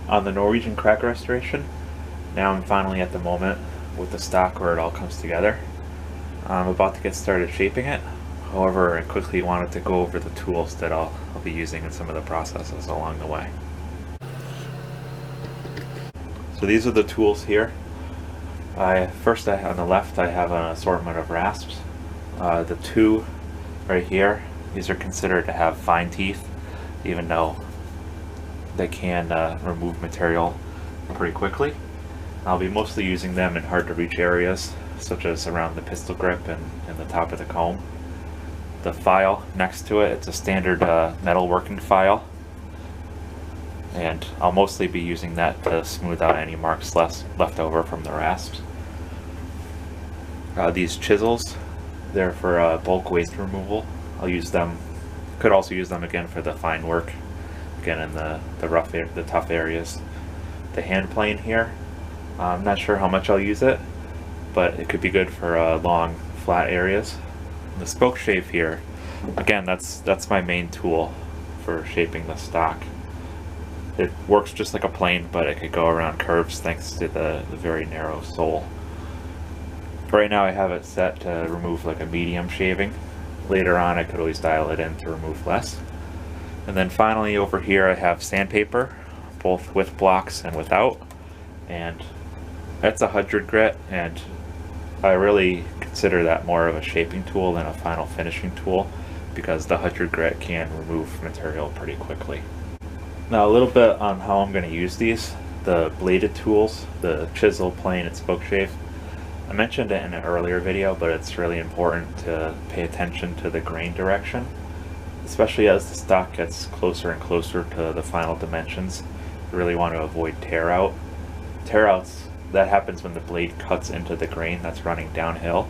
On the Norwegian Krag restoration, now I'm finally at the moment with the stock where it all comes together. I'm about to get started shaping it. However, I quickly wanted to go over the tools that I'll be using in some of the processes along the way. So these are the tools here. First, on the left, I have an assortment of rasps. The two right here, these are considered to have fine teeth, even though they can remove material pretty quickly. I'll be mostly using them in hard to reach areas, such as around the pistol grip and the top of the comb. The file next to it, it's a standard metal working file, and I'll mostly be using that to smooth out any marks left over from the rasps. These chisels, they're for bulk waste removal. I'll use them, could also use them again for the fine work, again in the tough areas. The hand plane here, I'm not sure how much I'll use it, but it could be good for long flat areas. The spoke shave here, again, that's my main tool for shaping the stock. It works just like a plane, but it could go around curves thanks to the very narrow sole. Right now I have it set to remove like a medium shaving. Later on I could always dial it in to remove less. And then finally over here I have sandpaper, both with blocks and without. And that's 100 grit, and I really consider that more of a shaping tool than a final finishing tool because the 100 grit can remove material pretty quickly. Now a little bit on how I'm going to use these. The bladed tools, the chisel, plane, and spoke shave. I mentioned it in an earlier video, but it's really important to pay attention to the grain direction, especially as the stock gets closer and closer to the final dimensions. You really want to avoid tear out. Tear outs, that happens when the blade cuts into the grain that's running downhill.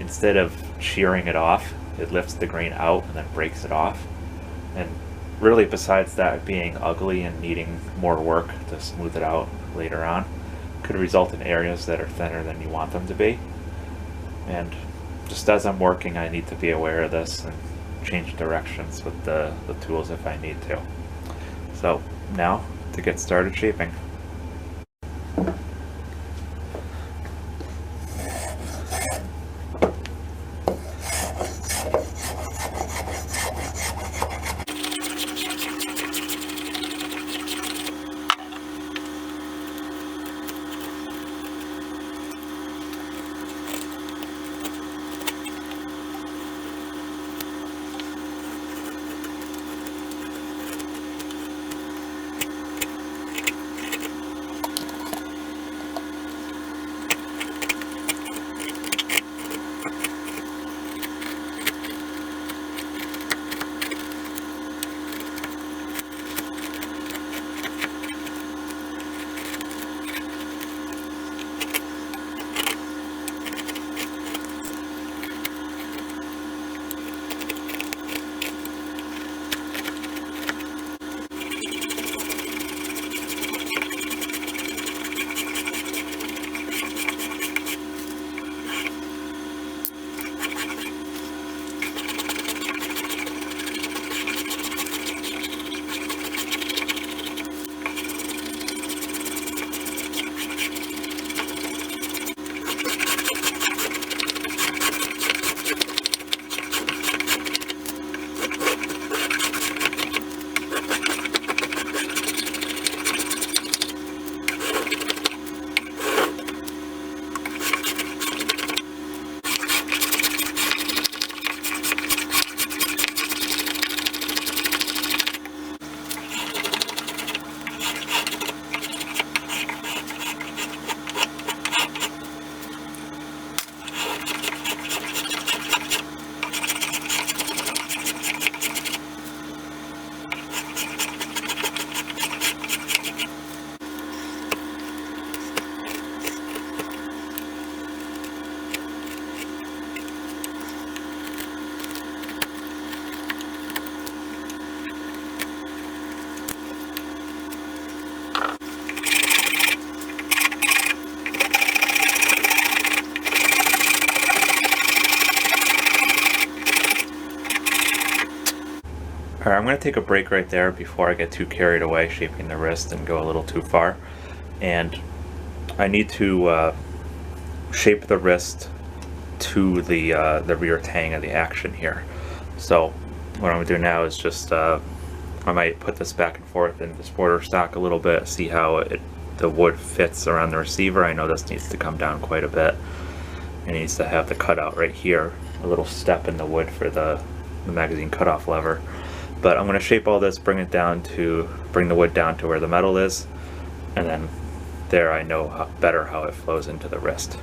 Instead of shearing it off, it lifts the grain out and then breaks it off. And really, besides that being ugly and needing more work to smooth it out later on, could result in areas that are thinner than you want them to be. And just as I'm working, I need to be aware of this and change directions with the tools if I need to. So now to get started shaping. Alright, I'm going to take a break right there before I get too carried away shaping the wrist and go a little too far. And I need to shape the wrist to the rear tang of the action here. So what I'm going to do now is just I might put this back and forth in the sporter stock a little bit, see how the wood fits around the receiver. I know this needs to come down quite a bit. It needs to have the cutout right here, a little step in the wood for the magazine cutoff lever. But I'm going to shape all this, bring the wood down to where the metal is, and then there I know better how it flows into the wrist.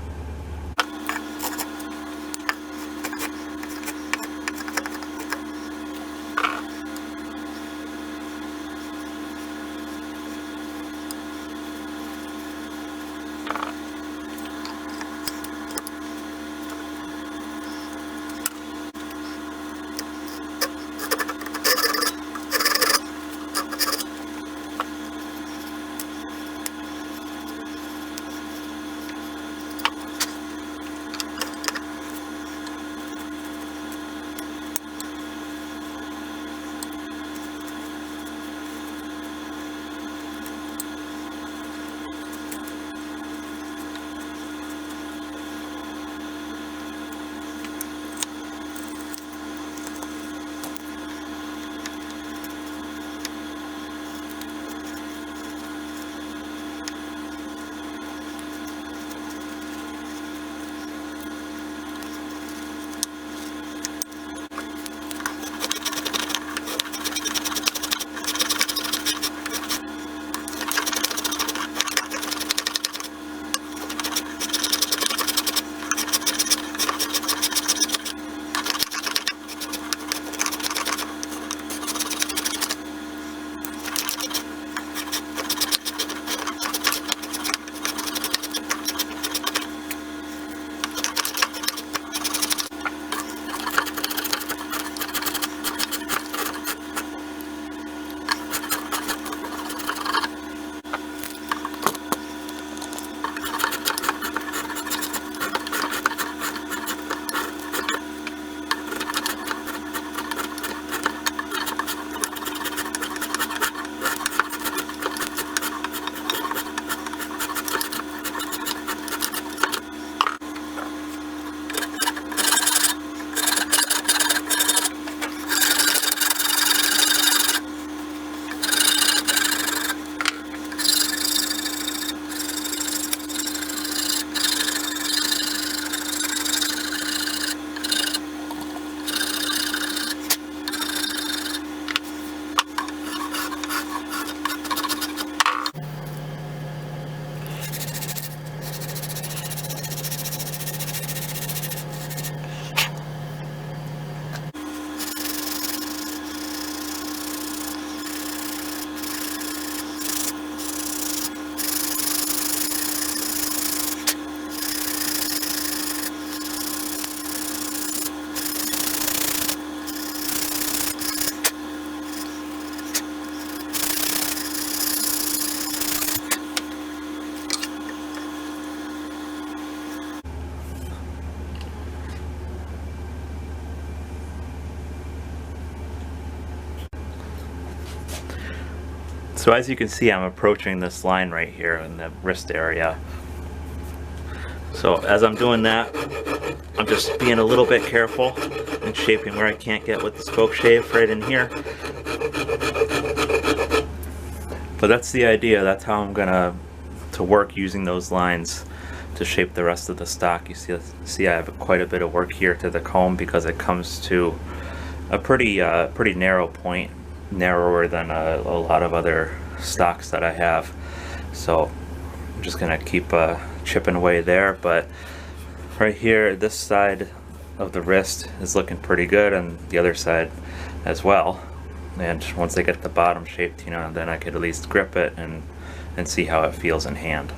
So as you can see, I'm approaching this line right here in the wrist area. So as I'm doing that, I'm just being a little bit careful and shaping where I can't get with the spoke shave right in here. But that's the idea. That's how I'm gonna work using those lines to shape the rest of the stock. You see I have quite a bit of work here to the comb because it comes to a pretty narrow point, narrower than a lot of other stocks that I have. So I'm just gonna keep chipping away there. But right here, this side of the wrist is looking pretty good, and the other side as well. And once I get the bottom shaped, you know, then I could at least grip it and see how it feels in hand.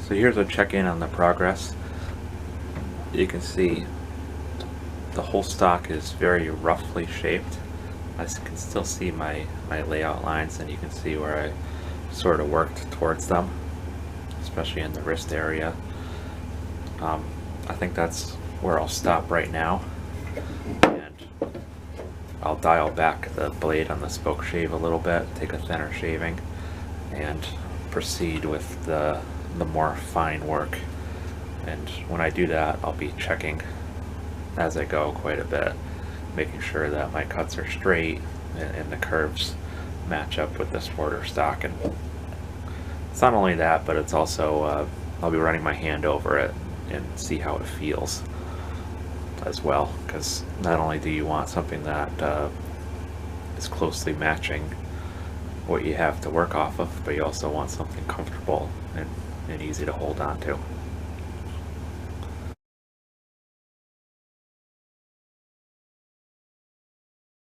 So here's a check-in on the progress. You can see the whole stock is very roughly shaped. I can still see my layout lines, and you can see where I sort of worked towards them, especially in the wrist area. I think that's where I'll stop right now, and I'll dial back the blade on the spoke shave a little bit, take a thinner shaving, and proceed with the more fine work. And when I do that, I'll be checking as I go quite a bit, making sure that my cuts are straight and the curves match up with this border stock. And it's not only that, but it's also I'll be running my hand over it and see how it feels as well, because not only do you want something that is closely matching what you have to work off of, but you also want something comfortable and easy to hold on to.